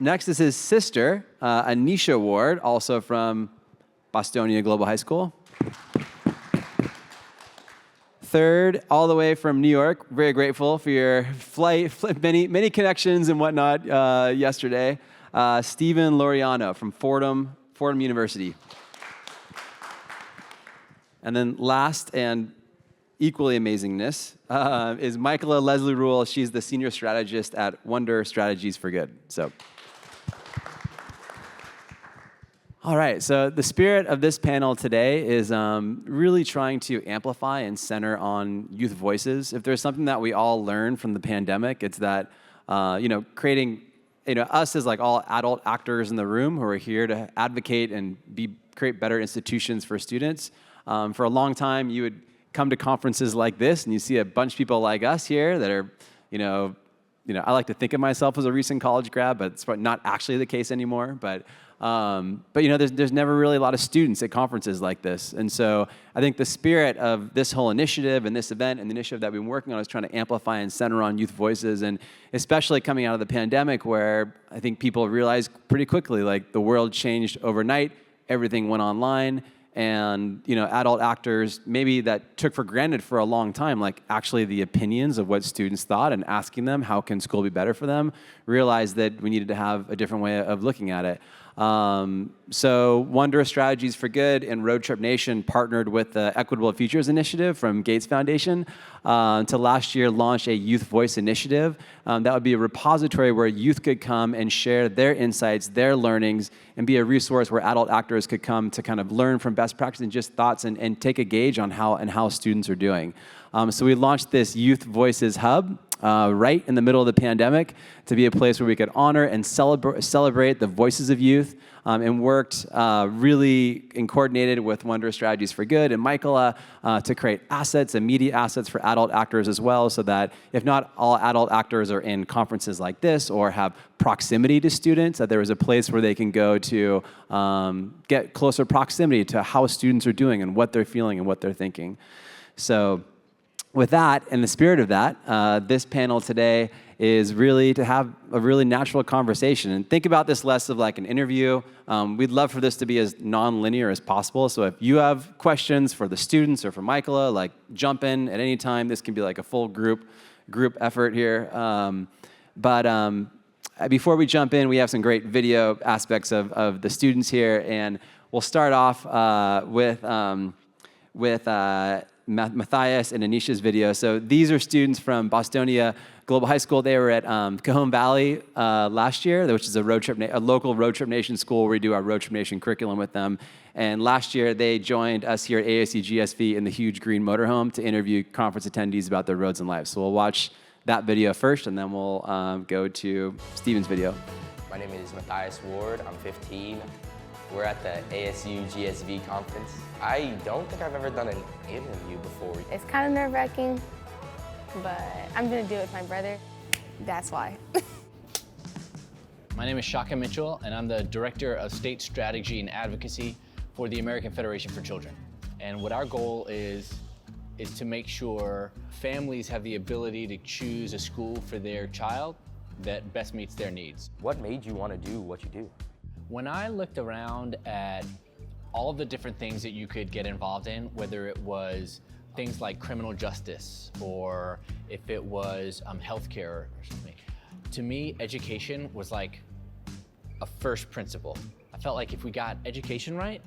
Next is his sister, Anisha Ward, also from Bostonia Global High School. Third, all the way from New York, very grateful for your flight, many connections and whatnot yesterday. Stephen Laureano from Fordham University. And then last and equally amazingness is Michaela Leslie Rule. She's the senior strategist at Wonder Strategies for Good. So, all right, so the spirit of this panel today is really trying to amplify and center on youth voices. If there's something that we all learned from the pandemic, it's that, creating, us as like all adult actors in the room who are here to advocate and create better institutions for students. For a long time, you would come to conferences like this and you see a bunch of people like us here that are, I like to think of myself as a recent college grad, but it's not actually the case anymore. But there's never really a lot of students at conferences like this. And so I think the spirit of this whole initiative and this event and the initiative that we've been working on is trying to amplify and center on youth voices, and especially coming out of the pandemic where I think people realized pretty quickly, like the world changed overnight, everything went online, and adult actors maybe that took for granted for a long time, like actually the opinions of what students thought and asking them how can school be better for them, realized that we needed to have a different way of looking at it. So Wonder Strategies for Good and Roadtrip Nation partnered with the Equitable Futures Initiative from Gates Foundation to last year launch a Youth Voice Initiative. That would be a repository where youth could come and share their insights, their learnings, and be a resource where adult actors could come to kind of learn from best practice and just thoughts and take a gauge on how students are doing. So we launched this Youth Voices Hub right in the middle of the pandemic to be a place where we could honor and celebrate the voices of youth, and worked really and coordinated with Wonder Strategies for Good and Michaela to create assets, immediate assets for adult actors as well, so that if not all adult actors are in conferences like this or have proximity to students, that there is a place where they can go to get closer proximity to how students are doing and what they're feeling and what they're thinking. So with that, in the spirit of that, this panel today is really to have a really natural conversation and think about this less of like an interview. We'd love for this to be as non-linear as possible. So if you have questions for the students or for Michaela, like jump in at any time. This can be like a full group effort here. Before we jump in, we have some great video aspects of the students here, and we'll start off with Matthias and Anisha's video. So these are students from Bostonia Global High School. They were at Cajon Valley last year, which is a local Roadtrip Nation school where we do our Roadtrip Nation curriculum with them. And last year, they joined us here at ASU+GSV in the huge green motorhome to interview conference attendees about their roads and lives. So we'll watch that video first, and then we'll go to Steven's video. My name is Matthias Ward. I'm 15. We're at the ASU+GSV conference. I don't think I've ever done an interview before. It's kind of nerve-wracking, but I'm gonna do it with my brother. That's why. My name is Shaka Mitchell, and I'm the Director of State Strategy and Advocacy for the American Federation for Children. And what our goal is to make sure families have the ability to choose a school for their child that best meets their needs. What made you want to do what you do? When I looked around at all of the different things that you could get involved in, whether it was things like criminal justice or if it was healthcare or something, to me, education was like a first principle. I felt like if we got education right,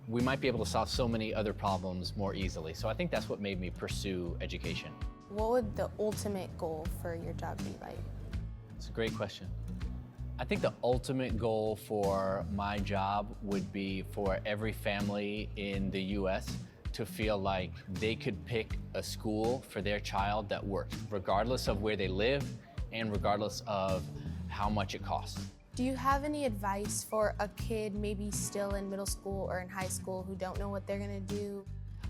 we might be able to solve so many other problems more easily. So I think that's what made me pursue education. What would the ultimate goal for your job be like? It's a great question. I think the ultimate goal for my job would be for every family in the US to feel like they could pick a school for their child that works, regardless of where they live and regardless of how much it costs. Do you have any advice for a kid maybe still in middle school or in high school who don't know what they're gonna do?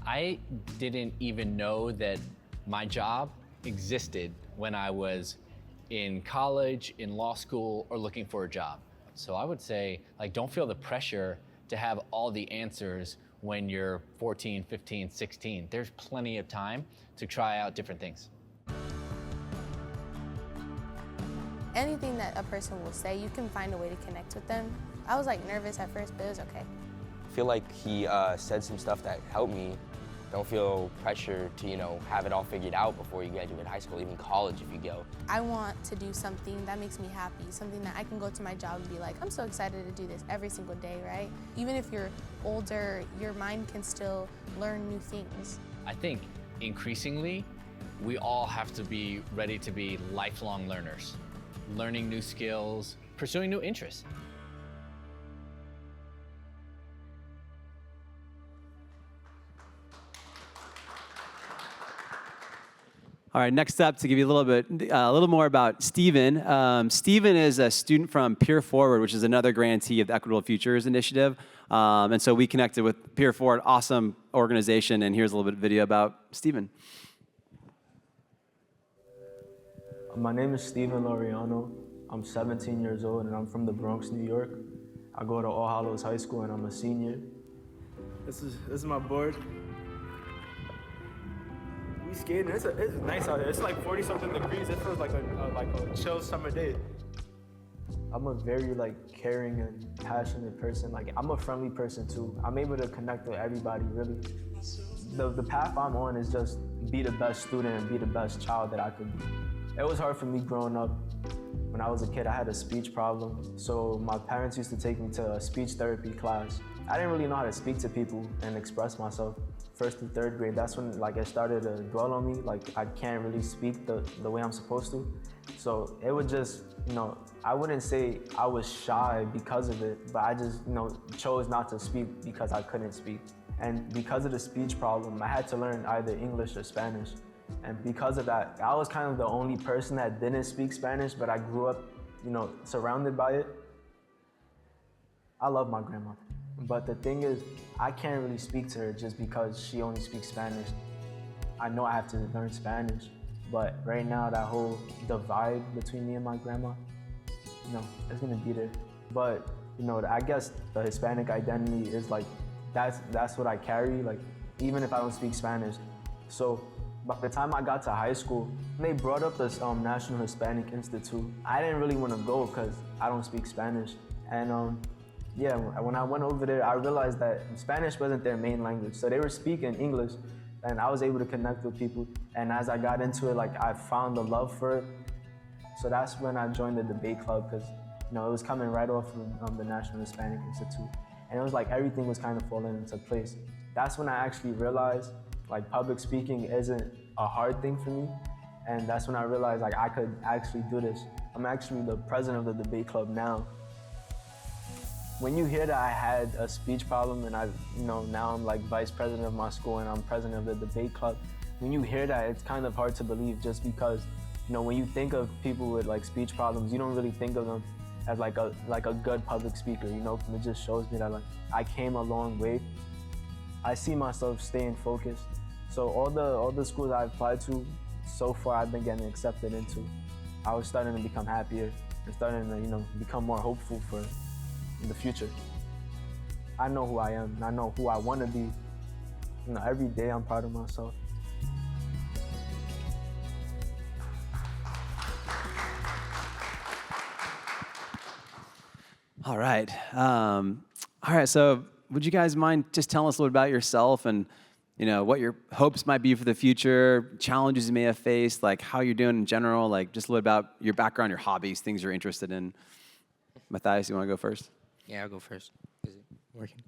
I didn't even know that my job existed when I was in college, in law school, or looking for a job. So I would say, like, don't feel the pressure to have all the answers when you're 14, 15, 16. There's plenty of time to try out different things. anything that a person will say, you can find a way to connect with them. I was like nervous at first, but it was okay. I feel like he said some stuff that helped me. Don't feel pressure to, have it all figured out before you graduate high school, even college if you go. I want to do something that makes me happy, something that I can go to my job and be like, I'm so excited to do this every single day, right? Even if you're older, your mind can still learn new things. I think increasingly, we all have to be ready to be lifelong learners, learning new skills, pursuing new interests. All right, next up to give you a little more about Stephen. Stephen is a student from Peer Forward, which is another grantee of the Equitable Futures Initiative. And so we connected with Peer Forward, awesome organization, and here's a little bit of video about Stephen. My name is Stephen Laureano. I'm 17 years old and I'm from the Bronx, New York. I go to All Hallows High School and I'm a senior. This is my board. We skating. It's nice out here. It's like 40-something degrees. It feels like a chill summer day. I'm a very caring and passionate person. I'm a friendly person too. I'm able to connect with everybody really. The path I'm on is just be the best student and be the best child that I could be. It was hard for me growing up. When I was a kid, I had a speech problem. So my parents used to take me to a speech therapy class. I didn't really know how to speak to people and express myself. 1st to 3rd grade, that's when it started to dwell on me. I can't really speak the way I'm supposed to. So it would just, I wouldn't say I was shy because of it, but I just, chose not to speak because I couldn't speak. And because of the speech problem, I had to learn either English or Spanish. And because of that, I was kind of the only person that didn't speak Spanish, but I grew up, surrounded by it. I love my grandma. But the thing is, I can't really speak to her just because she only speaks Spanish. I know I have to learn Spanish, but right now that whole divide between me and my grandma, it's gonna be there. But I guess the Hispanic identity is that's what I carry, even if I don't speak Spanish. So by the time I got to high school, they brought up this National Hispanic Institute. I didn't really want to go because I don't speak Spanish. And yeah, when I went over there, I realized that Spanish wasn't their main language. So they were speaking English, and I was able to connect with people. And as I got into it, I found the love for it. So that's when I joined the debate club, because it was coming right off from the National Hispanic Institute. And it was everything was kind of falling into place. That's when I actually realized public speaking isn't a hard thing for me. And that's when I realized I could actually do this. I'm actually the president of the debate club now. When you hear that I had a speech problem and now I'm vice president of my school and I'm president of the debate club, when you hear that, it's kind of hard to believe, just because, when you think of people with speech problems, you don't really think of them as a good public speaker, It just shows me that I came a long way. I see myself staying focused. So all the schools I applied to, so far I've been getting accepted into. I was starting to become happier and starting to, become more hopeful for the future. I know who I am and I know who I want to be. Every day I'm proud of myself. All right. So would you guys mind just telling us a little about yourself and what your hopes might be for the future, challenges you may have faced, how you're doing in general, just a little about your background, your hobbies, things you're interested in. Matthias, you want to go first? Yeah, I'll go first. Is it working?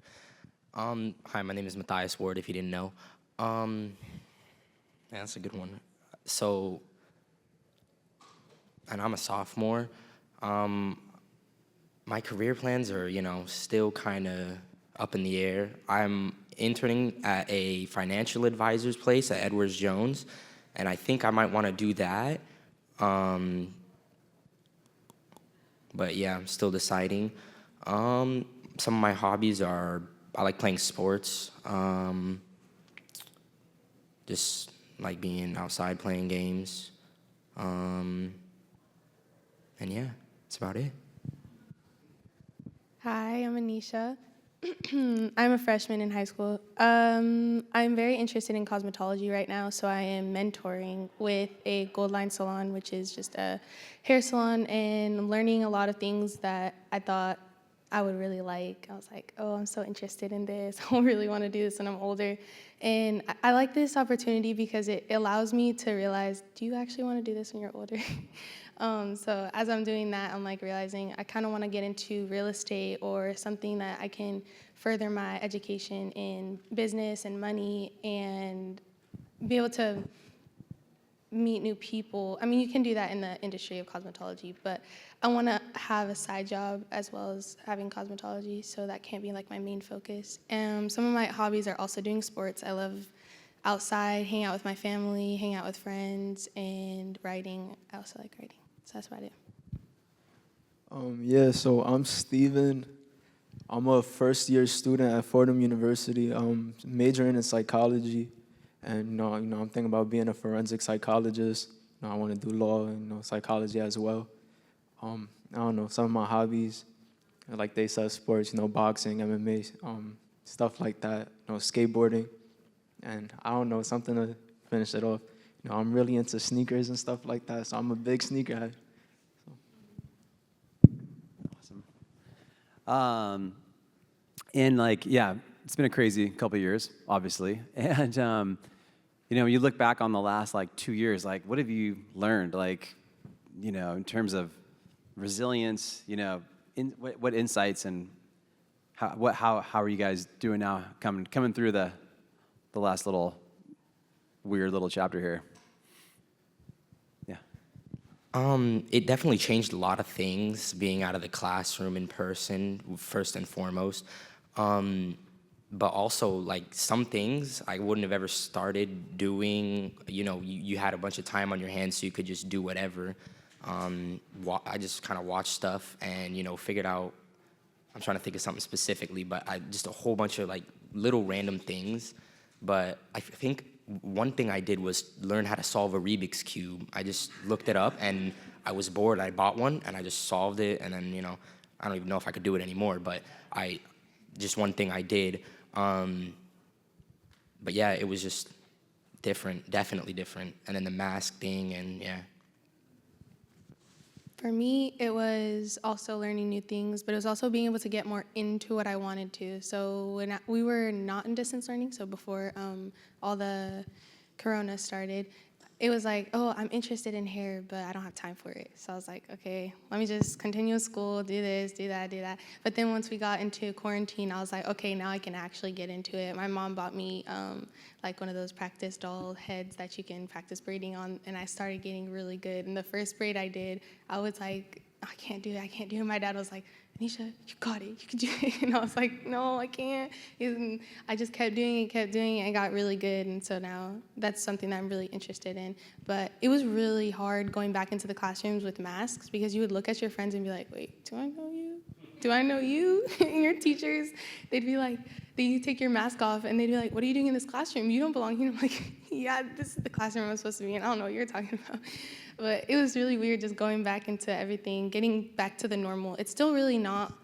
Hi, my name is Matthias Ward, if you didn't know. Yeah, that's a good one. So, and I'm a sophomore. My career plans are, still kind of up in the air. I'm interning at a financial advisor's place at Edwards Jones, and I think I might want to do that. But yeah, I'm still deciding. Some of my hobbies are, I like playing sports, just like being outside playing games. And yeah, that's about it. Hi, I'm Anisha. I'm a freshman in high school. I'm very interested in cosmetology right now, so I am mentoring with a Gold Line salon, which is just a hair salon, and learning a lot of things that I thought I would really like. I was like, oh, I'm so interested in this. I really want to do this when I'm older. And I like this opportunity because it allows me to realize, do you actually want to do this when you're older? So as I'm doing that, I'm like realizing I kind of want to get into real estate or something that I can further my education in business and money and be able to meet new people. I mean, you can do that in the industry of cosmetology, but I want to have a side job as well as having cosmetology, so that can't be like my main focus. Some of my hobbies are also doing sports. I love outside, hang out with my family, hang out with friends, and writing. I also like writing, so that's about it. Yeah, so I'm Steven. I'm a first-year student at Fordham University, majoring in psychology. And, I'm thinking about being a forensic psychologist. I want to do law and, psychology as well. I don't know, some of my hobbies, like they said, sports, boxing, MMA, stuff like that, skateboarding. And I don't know, something to finish it off. I'm really into sneakers and stuff like that, so I'm a big sneakerhead. Awesome. And it's been a crazy couple of years, obviously. And, when you look back on the last 2 years, what have you learned? In terms of resilience, what insights and how are you guys doing now coming through the last weird little chapter here? Yeah. It definitely changed a lot of things, being out of the classroom in person, first and foremost. But also, some things I wouldn't have ever started doing. You had a bunch of time on your hands, so you could just do whatever. I just kind of watched stuff and, figured out, I'm trying to think of something specifically, but just a whole bunch of, little random things. But I think one thing I did was learn how to solve a Rubik's Cube. I just looked it up, and I was bored. I bought one, and I just solved it, and then, I don't even know if I could do it anymore, but just one thing I did. But yeah, it was just different, definitely different. And then the mask thing, and yeah. For me, it was also learning new things, but it was also being able to get more into what I wanted to. So when we were not in distance learning, so before all the corona started, it was like, oh, I'm interested in hair, but I don't have time for it. So I was like, okay, let me just continue school, do this, do that, do that. But then once we got into quarantine, I was like, okay, now I can actually get into it. My mom bought me one of those practice doll heads that you can practice braiding on, and I started getting really good. And the first braid I did, I was like, I can't do it. My dad was like, Anisha, you got it, you can do it. And I was like, no, I can't. And I just kept doing it, and got really good. And so now that's something that I'm really interested in. But it was really hard going back into the classrooms with masks, because you would look at your friends and be like, wait, do I know you? Do I know you? And your teachers, they'd be like, you take your mask off, and they'd be like, what are you doing in this classroom? You don't belong here. I'm like, yeah, this is the classroom I'm supposed to be in. I don't know what you're talking about. But it was really weird just going back into everything, getting back to the normal. It's still really not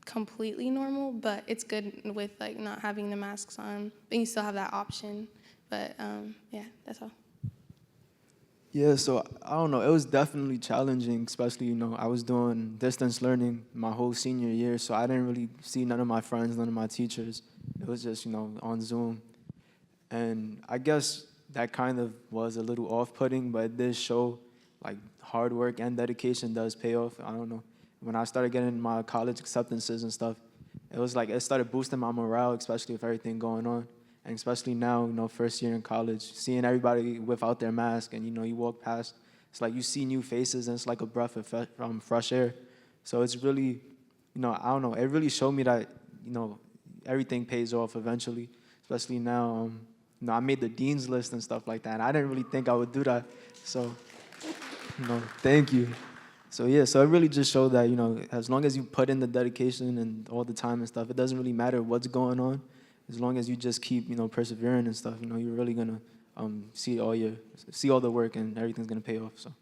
completely normal, but it's good with not having the masks on. But you still have that option. But yeah, that's all. Yeah, so I don't know. It was definitely challenging, especially, I was doing distance learning my whole senior year, so I didn't really see none of my friends, none of my teachers. It was just, on Zoom. And I guess that kind of was a little off-putting, but it did show, hard work and dedication does pay off. I don't know. When I started getting my college acceptances and stuff, it was it started boosting my morale, especially with everything going on. And especially now, first year in college, seeing everybody without their mask, and, you walk past, it's like you see new faces, and it's like a breath of fresh air. So it's really, I don't know, it really showed me that, everything pays off eventually, especially now. I made the dean's list and stuff like that, and I didn't really think I would do that. So, thank you. So, yeah, so it really just showed that, as long as you put in the dedication and all the time and stuff, it doesn't really matter what's going on. As long as you just keep, persevering and stuff, you're really gonna see all the work, and everything's gonna pay off. So.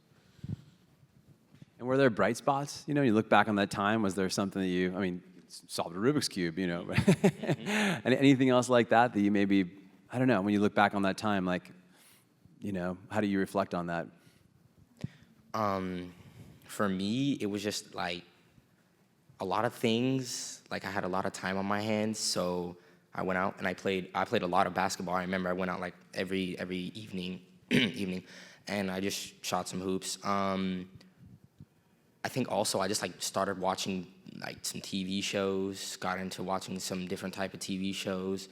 And were there bright spots? You look back on that time. Was there something that solved a Rubik's Cube, you know. And anything else like that you maybe, I don't know, when you look back on that time, like, you know, how do you reflect on that? For me, it was just like a lot of things. Like I had a lot of time on my hands, so I went out and I played a lot of basketball. I remember I went out like every evening, and I just shot some hoops. I think also I just like started watching like some TV shows, got into watching some different type of TV shows.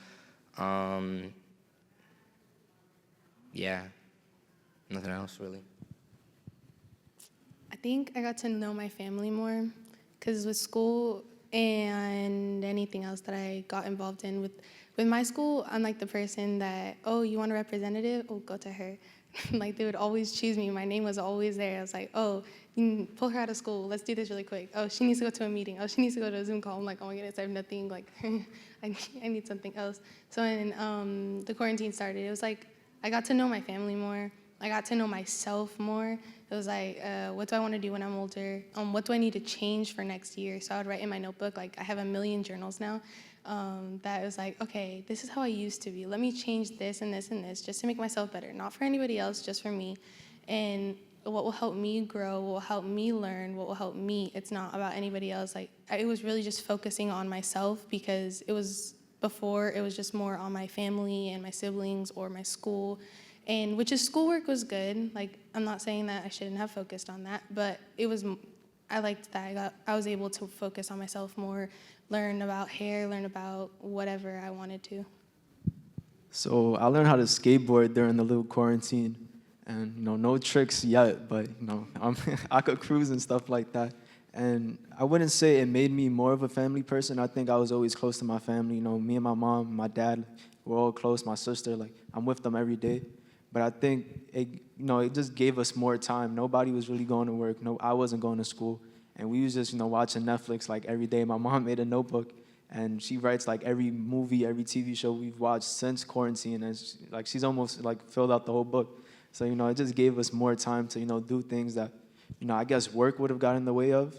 Yeah, nothing else really. I think I got to know my family more, because with school and anything else that I got involved in, with my school, I'm like the person that, oh, you want a representative? Oh, go to her. Like they would always choose me. My name was always there. I was like, oh, you can pull her out of school. Let's do this really quick. Oh, she needs to go to a meeting. Oh, she needs to go to a Zoom call. I'm like, oh my goodness, I have nothing. Like, I need something else. So when the quarantine started, it was like I got to know my family more. I got to know myself more. It was like, what do I want to do when I'm older? What do I need to change for next year? So I would write in my notebook, like I have 1 million journals now, that was like, okay, this is how I used to be. Let me change this and this and this just to make myself better. Not for anybody else, just for me. And what will help me grow, what will help me learn, what will help me. It's not about anybody else. Like, it was really just focusing on myself, because it was before, it was just more on my family and my siblings or my school. And which is, schoolwork was good. Like, I'm not saying that I shouldn't have focused on that, but it was, I liked that. I was able to focus on myself more, learn about hair, learn about whatever I wanted to. So I learned how to skateboard during the little quarantine, and no tricks yet, but I could cruise and stuff like that. And I wouldn't say it made me more of a family person. I think I was always close to my family. Me and my mom, my dad, we're all close. My sister, like I'm with them every day. But I think it just gave us more time. Nobody was really going to work. No, I wasn't going to school, and we was just watching Netflix like every day. My mom made a notebook, and she writes like every movie, every TV show we've watched since quarantine, and she's almost like filled out the whole book. So it just gave us more time to do things that I guess work would have gotten in the way of.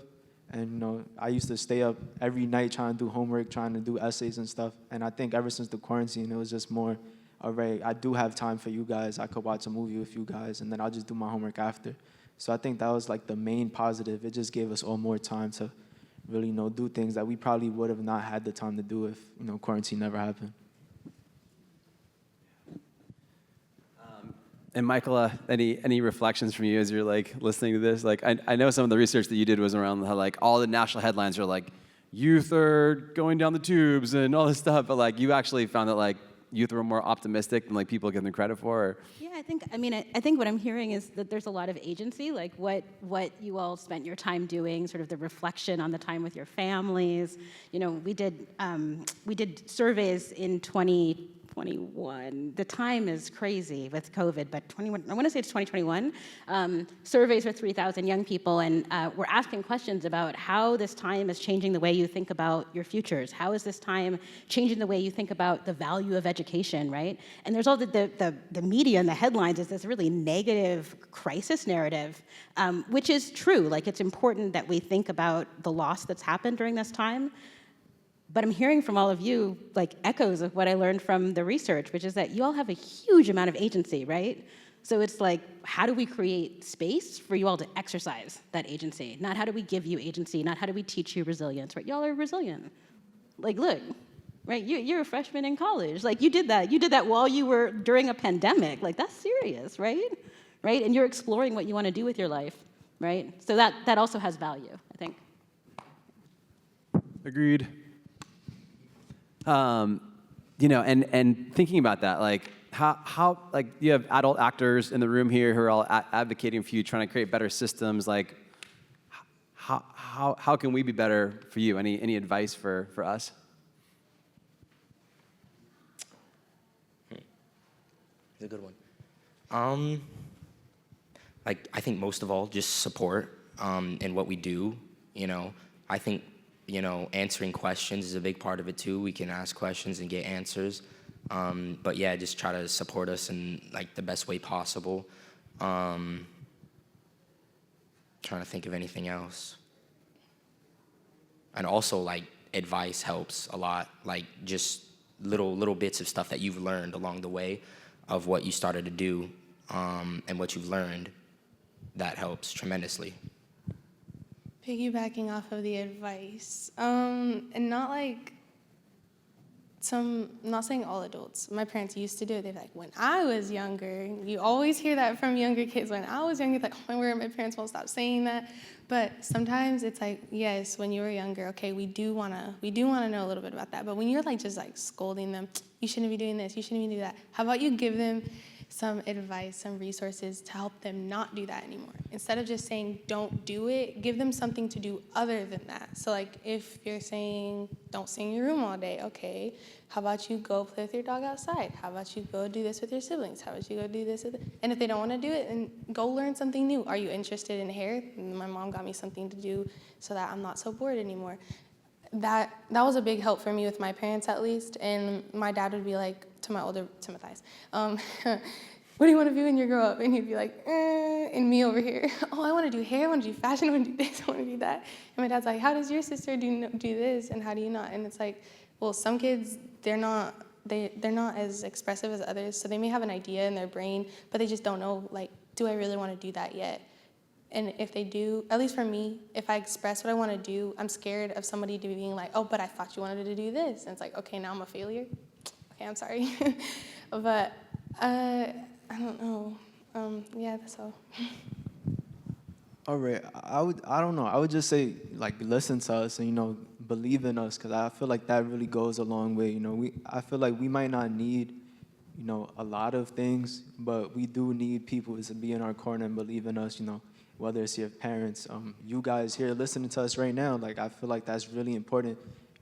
And I used to stay up every night trying to do homework, trying to do essays and stuff. And I think ever since the quarantine, it was just more, all right, I do have time for you guys. I could watch a movie with you guys, and then I'll just do my homework after. So I think that was like the main positive. It just gave us all more time to really do things that we probably would have not had the time to do if quarantine never happened. And Michaela, any reflections from you as you're like listening to this? Like, I know some of the research that you did was around how like all the national headlines are like youth are going down the tubes and all this stuff, but like you actually found that like youth were more optimistic than like people give them credit for. Or? Yeah, I think what I'm hearing is that there's a lot of agency, like what you all spent your time doing, sort of the reflection on the time with your families. We did surveys in 2021. The time is crazy with COVID, but I want to say it's 2021. Surveys with 3,000 young people, and we're asking questions about how this time is changing the way you think about your futures. How is this time changing the way you think about the value of education, right? And there's all the media and the headlines is this really negative crisis narrative, which is true. Like, it's important that we think about the loss that's happened during this time. But I'm hearing from all of you like echoes of what I learned from the research, which is that you all have a huge amount of agency, right? So it's like, how do we create space for you all to exercise that agency? Not how do we give you agency, not how do we teach you resilience, right? Y'all are resilient. Like, look, right, you're a freshman in college. Like, you did that while you were during a pandemic. Like, that's serious, right? Right, and you're exploring what you want to do with your life, right? So that also has value, I think. Agreed. And thinking about that, like how like you have adult actors in the room here who are all advocating for you, trying to create better systems. Like, how can we be better for you? Any advice for us? It's a good one. Like, I think most of all, just support in what we do. I think answering questions is a big part of it too. We can ask questions and get answers. But yeah, just try to support us in like the best way possible. Trying to think of anything else. And also like advice helps a lot. Like just little bits of stuff that you've learned along the way of what you started to do, and what you've learned, that helps tremendously. Piggybacking off of the advice, and not like not saying all adults. My parents used to do it. They're like, when I was younger, you always hear that from younger kids. When I was younger, like, oh my word, my parents won't stop saying that. But sometimes it's like, yes, when you were younger, okay, we do wanna know a little bit about that. But when you're like just like scolding them, you shouldn't be doing this, you shouldn't be doing that. How about you give them some advice, some resources to help them not do that anymore? Instead of just saying don't do it, give them something to do other than that. So like if you're saying don't stay in your room all day, okay, how about you go play with your dog outside? How about you go do this with your siblings? How about you go do this and if they don't want to do it, then go learn something new. Are you interested in hair? My mom got me something to do so that I'm not so bored anymore. That was a big help for me with my parents, at least. And my dad would be like to Matthias, what do you want to be when you grow up? And he'd be like, and me over here, oh, I want to do hair, I want to do fashion, I want to do this, I want to do that. And my dad's like, how does your sister do this, and how do you not? And it's like, well, some kids, they're not as expressive as others, so they may have an idea in their brain, but they just don't know, like, do I really want to do that yet? And if they do, at least for me, if I express what I want to do, I'm scared of somebody being like, oh, but I thought you wanted to do this. And it's like, okay, now I'm a failure. Okay, I'm sorry. But I don't know. Yeah, that's all. All right, I don't know. I would just say, like, listen to us and, believe in us, because I feel like that really goes a long way. I feel like we might not need, a lot of things, but we do need people to be in our corner and believe in us, whether it's your parents, you guys here listening to us right now. Like, I feel like that's really important,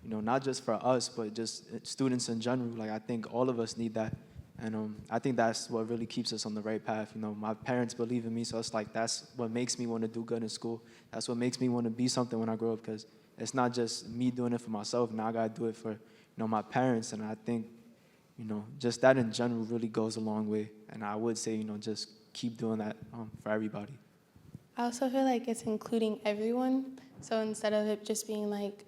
not just for us, but just students in general. Like, I think all of us need that. And I think that's what really keeps us on the right path. My parents believe in me, so it's like that's what makes me want to do good in school. That's what makes me want to be something when I grow up, because it's not just me doing it for myself. Now I got to do it for, my parents. And I think, just that in general really goes a long way. And I would say, just keep doing that for everybody. I also feel like it's including everyone. So instead of it just being like,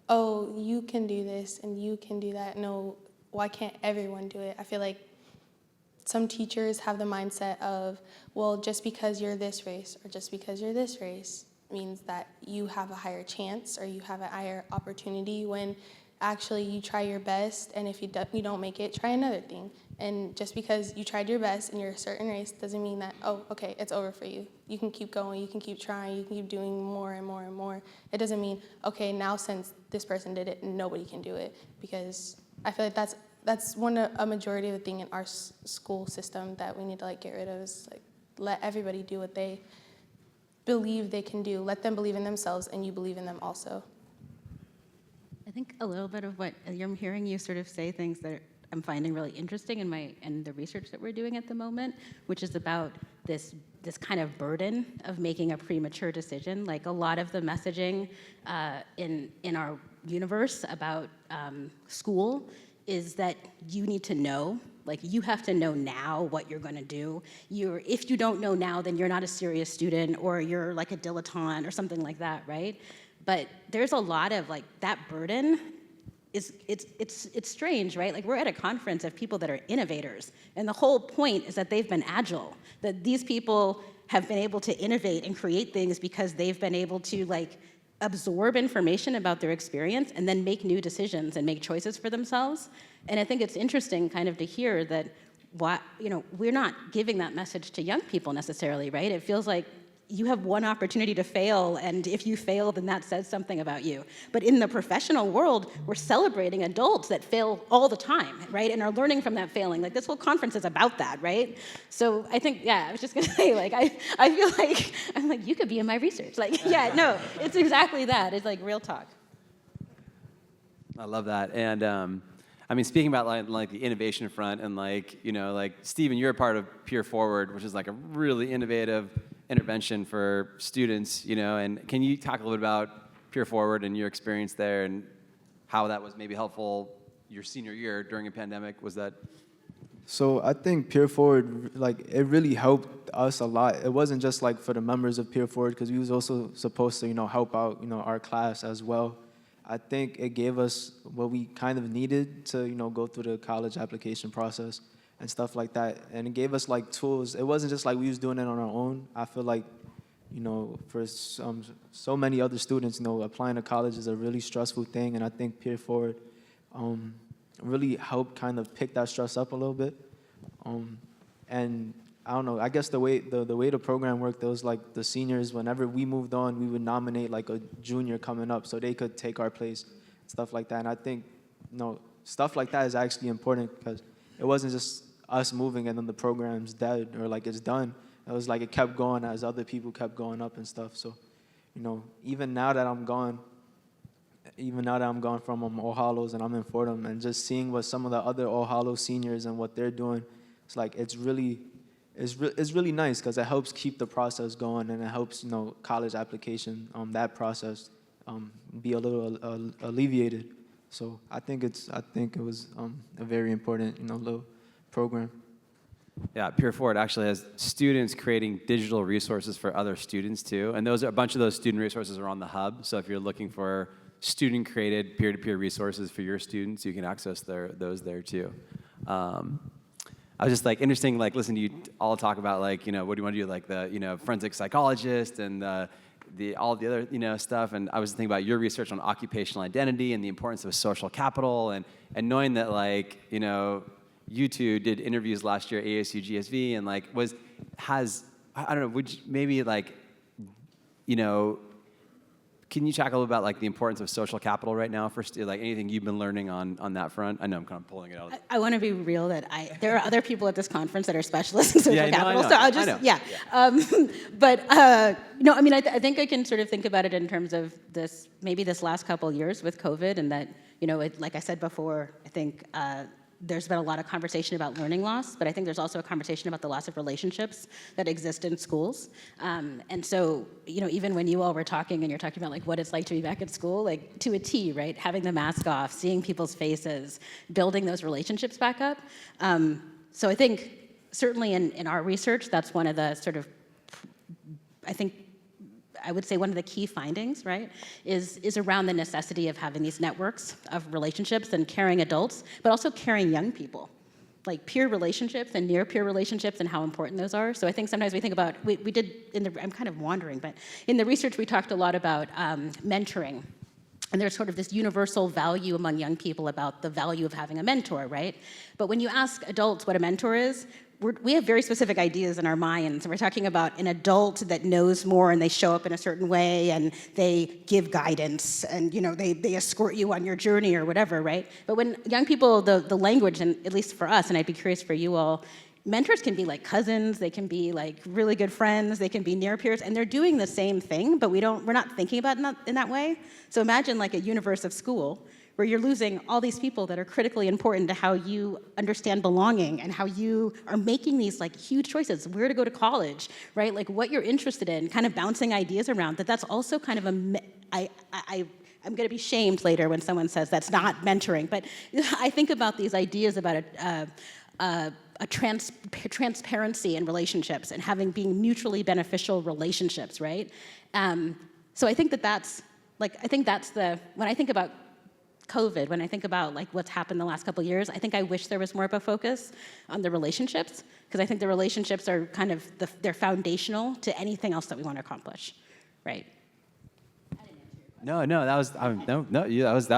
oh, you can do this and you can do that, no, why can't everyone do it? I feel like some teachers have the mindset of, well, just because you're this race or just because you're this race means that you have a higher chance or you have a higher opportunity, when actually you try your best, and if you don't make it, try another thing. And just because you tried your best and you're a certain race doesn't mean that, oh, okay, it's over for you. You can keep going, you can keep trying, you can keep doing more and more and more. It doesn't mean, okay, now since this person did it, nobody can do it. Because I feel like that's a majority of the thing in our school system that we need to get rid of, is let everybody do what they believe they can do. Let them believe in themselves, and you believe in them also. I think a little bit of what I'm hearing you sort of say, things that I'm finding really interesting in the research that we're doing at the moment, which is about this kind of burden of making a premature decision. Like, a lot of the messaging in our universe about school is that you need to know. Like, you have to know now what you're going to do. If you don't know now, then you're not a serious student, or you're like a dilettante or something like that, right? But there's a lot of that burden. It's strange, right? Like, we're at a conference of people that are innovators, and the whole point is that they've been agile, that these people have been able to innovate and create things because they've been able to absorb information about their experience and then make new decisions and make choices for themselves. And I think it's interesting kind of to hear that we're not giving that message to young people necessarily, right? It feels like you have one opportunity to fail, and if you fail, then that says something about you. But in the professional world, we're celebrating adults that fail all the time, right? And are learning from that failing. This whole conference is about that, right? So I think, I was just gonna say, I feel like, I'm you could be in my research. No, it's exactly that. It's real talk. I love that. And speaking about the innovation front, and Steven, you're a part of Peer Forward, which is a really innovative intervention for students, and can you talk a little bit about Peer Forward and your experience there, and how that was maybe helpful your senior year during a pandemic? Was that? So I think Peer Forward, it really helped us a lot. It wasn't just for the members of Peer Forward, because we was also supposed to, help out, our class as well. I think it gave us what we kind of needed to, go through the college application process and stuff like that. And it gave us like tools. It wasn't just like we was doing it on our own. I feel like, for so many other students, applying to college is a really stressful thing. And I think Peer Forward really helped kind of pick that stress up a little bit. And I don't know, I guess the way the program worked, it was like the seniors, whenever we moved on, we would nominate like a junior coming up so they could take our place, stuff like that. And I think, stuff like that is actually important because it wasn't just us moving and then the program's dead or like it's done. It was like it kept going as other people kept going up and stuff. So, even now that I'm gone from All Hallows and I'm in Fordham and just seeing what some of the other All Hallows seniors and what they're doing, it's like it's really nice because it helps keep the process going and it helps college application that process be a little alleviated. So I think it was a very important little program. Yeah, Peer Forward actually has students creating digital resources for other students too, and a bunch of those student resources are on the hub. So if you're looking for student-created peer-to-peer resources for your students, you can access those there too. I was just like interesting, like listen to you all talk about like what do you want to do, like the forensic psychologist and all the other stuff. And I was thinking about your research on occupational identity and the importance of social capital, and knowing that like you two did interviews last year at ASU+GSV and like I don't know, would you maybe like can you talk a little about like the importance of social capital right now for like anything you've been learning on that front? I know I'm kind of pulling it out. I want to be real that there are other people at this conference that are specialists in social capital, I know. so I'll just I think I can sort of think about it in terms of this last couple years with COVID, and that like I said before, I think there's been a lot of conversation about learning loss, but I think there's also a conversation about the loss of relationships that exist in schools. And so, even when you all were talking and you're talking about like what it's like to be back at school, like to a T, right? Having the mask off, seeing people's faces, building those relationships back up. So I think certainly in our research, that's one of the sort of, I would say one of the key findings, right, is around the necessity of having these networks of relationships and caring adults, but also caring young people, like peer relationships and near peer relationships and how important those are. So I think sometimes we think about, I'm kind of wandering, but in the research we talked a lot about mentoring. And there's sort of this universal value among young people about the value of having a mentor, right? But when you ask adults what a mentor is, we have very specific ideas in our minds. We're talking about an adult that knows more and they show up in a certain way and they give guidance and they escort you on your journey or whatever, right? But when young people, the language, and at least for us, and I'd be curious for you all, mentors can be like cousins, they can be like really good friends, they can be near peers, and they're doing the same thing, but we're not thinking about it in that way. So imagine like a universe of school where you're losing all these people that are critically important to how you understand belonging and how you are making these like huge choices, where to go to college, right? Like what you're interested in, kind of bouncing ideas around. That's also kind of I'm going to be shamed later when someone says that's not mentoring, but I think about these ideas about transparency in relationships and being mutually beneficial relationships, right? So I think that's when I think about COVID, when I think about like what's happened the last couple of years, I think I wish there was more of a focus on the relationships, because I think the relationships are kind of they're foundational to anything else that we want to accomplish, right? No, that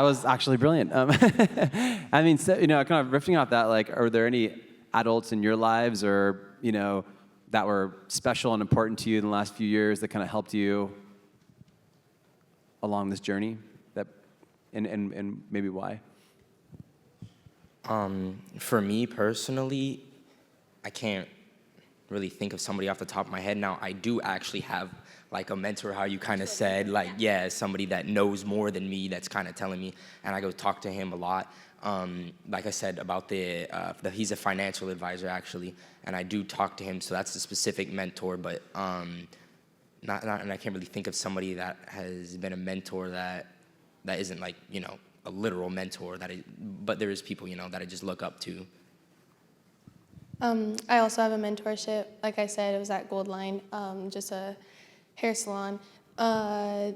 was actually brilliant. I mean, so, kind of riffing off that, like, are there any adults in your lives or that were special and important to you in the last few years that kind of helped you along this journey? And maybe why? For me personally, I can't really think of somebody off the top of my head now. I do actually have like a mentor, how you kind of said, like, yeah, somebody that knows more than me that's kind of telling me, and I go talk to him a lot. Like I said about he's a financial advisor actually, and I do talk to him, so that's a specific mentor, but and I can't really think of somebody that has been a mentor that isn't like, a literal mentor, but there is people, that I just look up to. I also have a mentorship. Like I said, it was at Gold Line, just a hair salon. My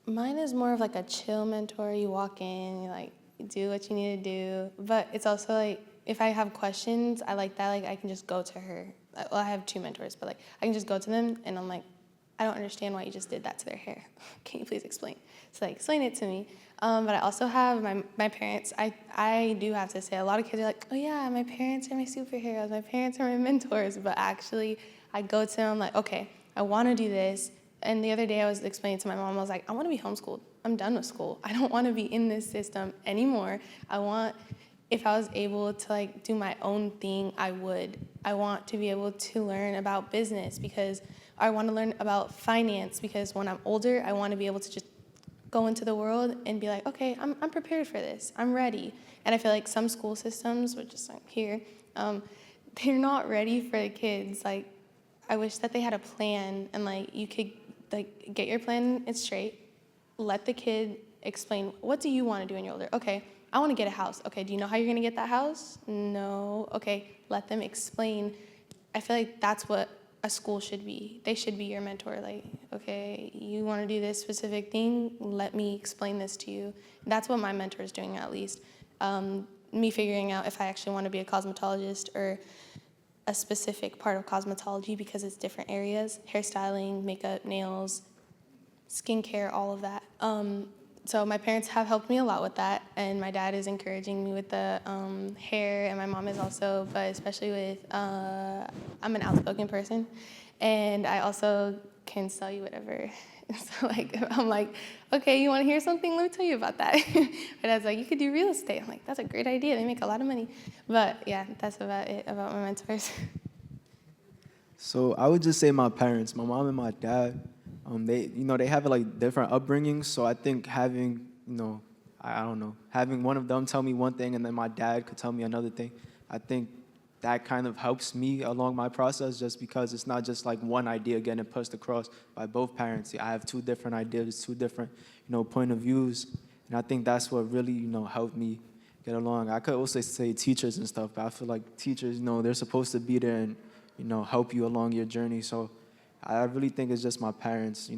Mine is more of like a chill mentor. You walk in, you like do what you need to do. But it's also like if I have questions, I like that. Like I can just go to her. Well, I have 2 mentors, but like I can just go to them, and I'm like, I don't understand why you just did that to their hair. Can you please explain? So like explain it to me. But I also have my parents. I do have to say a lot of kids are like, oh yeah, my parents are my superheroes. My parents are my mentors. But actually, I go to them like, okay, I want to do this. And the other day I was explaining to my mom, I was like, I want to be homeschooled. I'm done with school. I don't want to be in this system anymore. If I was able to like do my own thing, I would. I want to be able to learn about business because I want to learn about finance because when I'm older, I want to be able to just go into the world and be like, okay, I'm prepared for this. I'm ready. And I feel like some school systems, which is like here, they're not ready for the kids. Like, I wish that they had a plan and like you could like get your plan straight, let the kid explain, what do you want to do when you're older? Okay, I want to get a house. Okay, do you know how you're going to get that house? No. Okay, let them explain. I feel like that's what a school should be. They should be your mentor. Like, okay, you want to do this specific thing? Let me explain this to you. That's what my mentor is doing, at least. Me figuring out if I actually want to be a cosmetologist or a specific part of cosmetology because it's different areas, hairstyling, makeup, nails, skincare, all of that. So my parents have helped me a lot with that, and my dad is encouraging me with the hair, and my mom is also, but especially with, I'm an outspoken person, and I also can sell you whatever. So like, I'm like, okay, you want to hear something? Let me tell you about that. My dad's like, you could do real estate. I'm like, that's a great idea. They make a lot of money. But yeah, that's about it about my mentors. So I would just say my parents, my mom and my dad, they have like different upbringings. So I think having, I don't know, having one of them tell me one thing and then my dad could tell me another thing, I think that kind of helps me along my process just because it's not just like one idea getting pushed across by both parents. I have 2 different ideas, 2 different, point of views. And I think that's what really, helped me get along. I could also say teachers and stuff, but I feel like teachers, they're supposed to be there and, help you along your journey. So I really think it's just my parents,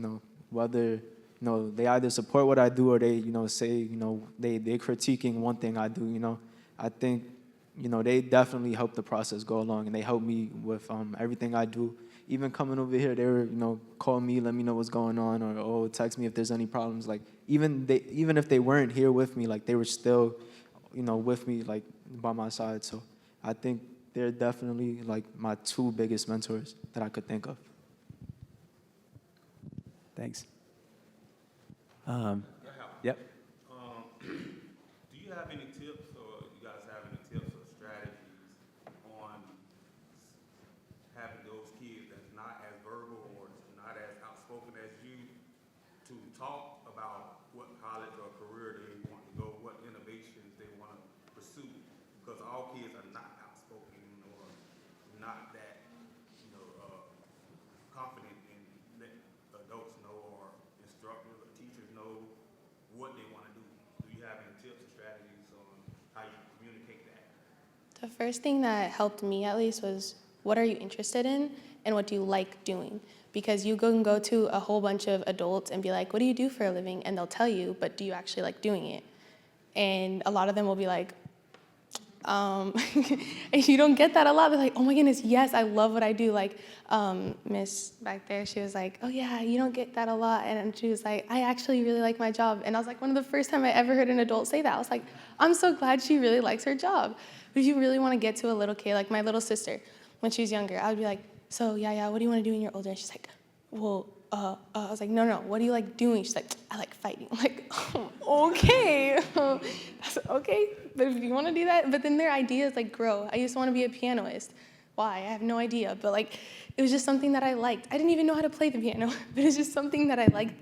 whether, they either support what I do or they, say, they're critiquing one thing I do, I think, they definitely help the process go along, and they help me with everything I do. Even coming over here, they were, call me, let me know what's going on, or text me if there's any problems. Like even if they weren't here with me, like they were still, with me, like by my side. So I think they're definitely like my 2 biggest mentors that I could think of. Thanks. Do Yep. you have any tips, or you guys have any tips or strategies on having those kids that's not as verbal or not as outspoken as you to talk about what college or career they want to go, what innovations they want to pursue? Because all kids are not outspoken or not that, confident in letting adults know or instructors or teachers know what they want to do. Do you have any tips or strategies on how you communicate that? The first thing that helped me at least was, what are you interested in and what do you like doing? Because you can go to a whole bunch of adults and be like, what do you do for a living? And they'll tell you, but do you actually like doing it? And a lot of them will be like, and you don't get that a lot. They're like, oh my goodness, yes, I love what I do. Like Miss back there, she was like, oh yeah, you don't get that a lot. And she was like, I actually really like my job. And I was like, one of the first time I ever heard an adult say that. I was like, I'm so glad she really likes her job. But if you really want to get to a little kid, like my little sister, when she was younger, I would be like, so yeah, what do you want to do when you're older? And she's like, well, I was like, no, what do you like doing? She's like, I like fighting. I'm like, oh, okay. That's okay, but if you want to do that, but then their ideas like grow. I used to want to be a pianist. Why? I have no idea, but like, it was just something that I liked. I didn't even know how to play the piano, but it's just something that I liked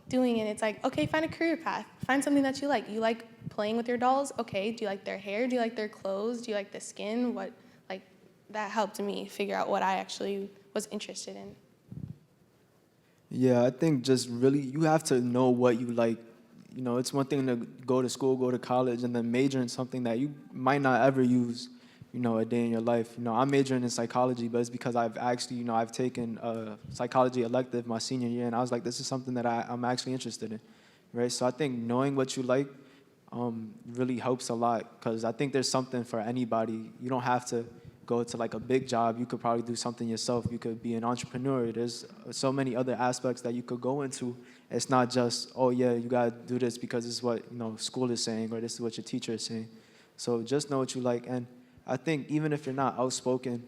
doing, and it's like, okay, find a career path. Find something that you like. You like playing with your dolls? Okay, do you like their hair? Do you like their clothes? Do you like the skin? What, like, that helped me figure out what I actually was interested in. Yeah, I think just really, you have to know what you like. It's one thing to go to school, go to college, and then major in something that you might not ever use, a day in your life. I'm majoring in psychology, but it's because I've actually, I've taken a psychology elective my senior year, and I was like, this is something that I'm actually interested in. right? So I think knowing what you like really helps a lot, because I think there's something for anybody. You don't have to go to like a big job. You could probably do something yourself. You could be an entrepreneur. There's so many other aspects that you could go into. It's not just, oh yeah, you gotta do this because this is what school is saying, or this is what your teacher is saying. So just know what you like. And I think even if you're not outspoken,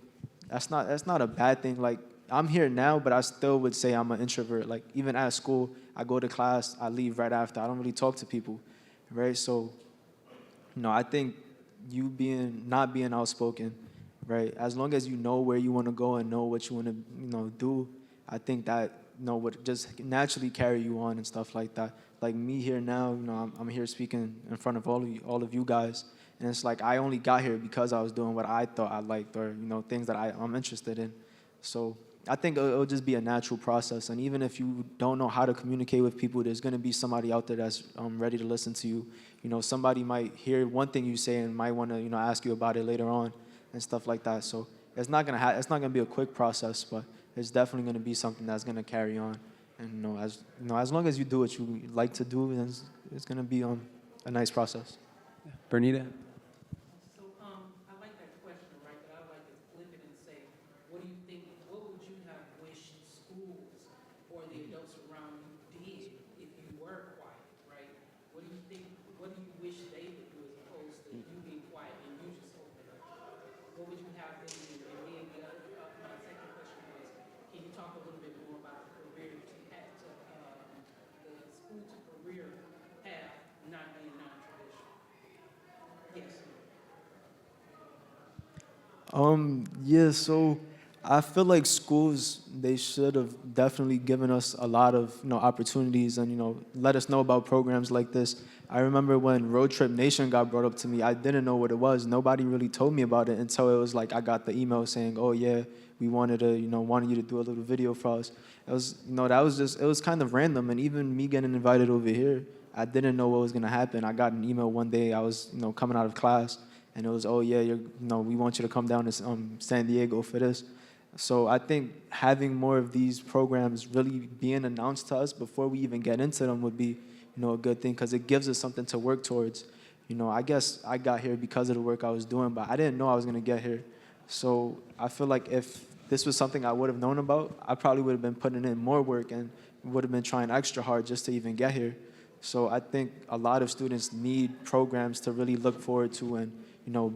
that's not a bad thing. Like, I'm here now, but I still would say I'm an introvert. Like, even at school, I go to class, I leave right after. I don't really talk to people, right? So, I think you not being outspoken, right? As long as you know where you want to go and know what you want to, do, I think that, would just naturally carry you on and stuff like that. Like me here now, I'm here speaking in front of all of you guys, and it's like I only got here because I was doing what I thought I liked, or things that I'm interested in. So I think it'll just be a natural process. And even if you don't know how to communicate with people, there's going to be somebody out there that's ready to listen to you. Somebody might hear one thing you say and might want to ask you about it later on and stuff like that. So it's not gonna be a quick process, but it's definitely going to be something that's going to carry on. And as long as you do what you like to do, then it's going to be a nice process. Bernita? So I like that question, right? But I'd like to flip it and say, what do you think, what would you have wished schools or the adults around you did if you were quiet, right? What do you wish they would do as opposed to you being quiet and you just open up? What would you have them do? And then my second question was, can you talk a little bit more about the career that you had to, the school to career path not being non-traditional? Yes. Yeah, so I feel like schools, they should have definitely given us a lot of, opportunities and, let us know about programs like this. I remember when Roadtrip Nation got brought up to me, I didn't know what it was. Nobody really told me about it until it was like I got the email saying, oh yeah, we wanted you to do a little video for us. It was, it was kind of random. And even me getting invited over here, I didn't know what was going to happen. I got an email one day, I was, coming out of class, and it was, oh yeah, we want you to come down to San Diego for this. So I think having more of these programs really being announced to us before we even get into them would be, a good thing, because it gives us something to work towards. I guess I got here because of the work I was doing, but I didn't know I was going to get here. So I feel like if this was something I would have known about, I probably would have been putting in more work and would have been trying extra hard just to even get here. So I think a lot of students need programs to really look forward to and,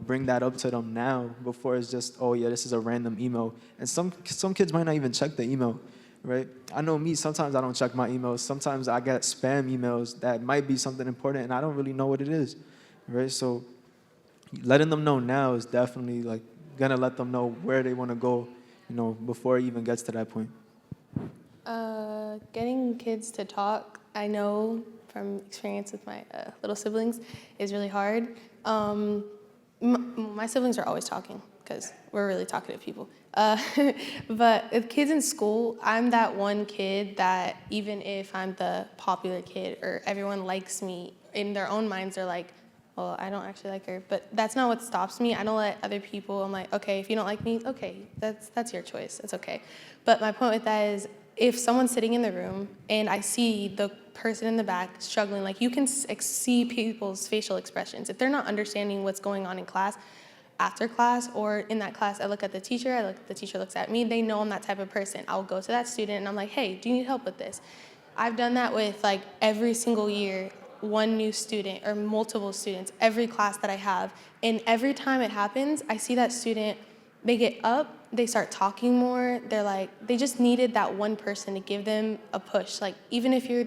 bring that up to them now before it's just, oh yeah, this is a random email. And some kids might not even check the email, right? I know me, sometimes I don't check my emails. Sometimes I get spam emails that might be something important and I don't really know what it is, right? So letting them know now is definitely like gonna let them know where they want to go, before it even gets to that point. Getting kids to talk, I know from experience with my little siblings, is really hard. My siblings are always talking because we're really talkative people. But with kids in school, I'm that one kid that even if I'm the popular kid or everyone likes me, in their own minds they're like, well, I don't actually like her. But that's not what stops me. I don't let other people, I'm like, okay, if you don't like me, okay, that's your choice. It's okay. But my point with that is, if someone's sitting in the room and I see the person in the back struggling, like you can see people's facial expressions. If they're not understanding what's going on in class, after class or in that class, I look at the teacher, the teacher looks at me, they know I'm that type of person. I'll go to that student and I'm like, hey, do you need help with this? I've done that with like every single year, one new student or multiple students, every class that I have. And every time it happens, I see that student, they get up, they start talking more. They're like, they just needed that one person to give them a push. Like, even if you're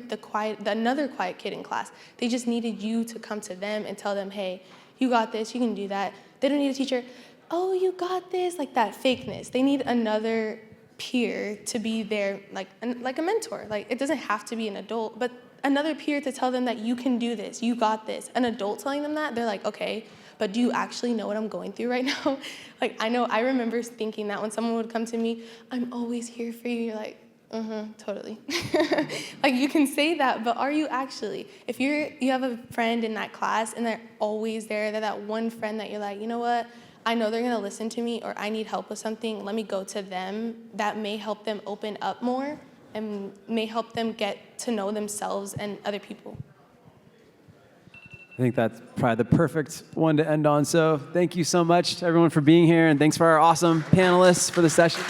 another quiet kid in class, they just needed you to come to them and tell them, hey, you got this, you can do that. They don't need a teacher, oh, you got this, like that fakeness. They need another peer to be there, like a mentor. Like, it doesn't have to be an adult, but another peer to tell them that you can do this, you got this. An adult telling them that, they're like, okay, but do you actually know what I'm going through right now? Like, I remember thinking that when someone would come to me, I'm always here for you. You're like, totally. Like, you can say that, but are you actually? If you have a friend in that class and they're always there, they're that one friend that you're like, you know what? I know they're gonna listen to me, or I need help with something, let me go to them. That may help them open up more and may help them get to know themselves and other people. I think that's probably the perfect one to end on. So thank you so much to everyone for being here, and thanks for our awesome panelists for the session.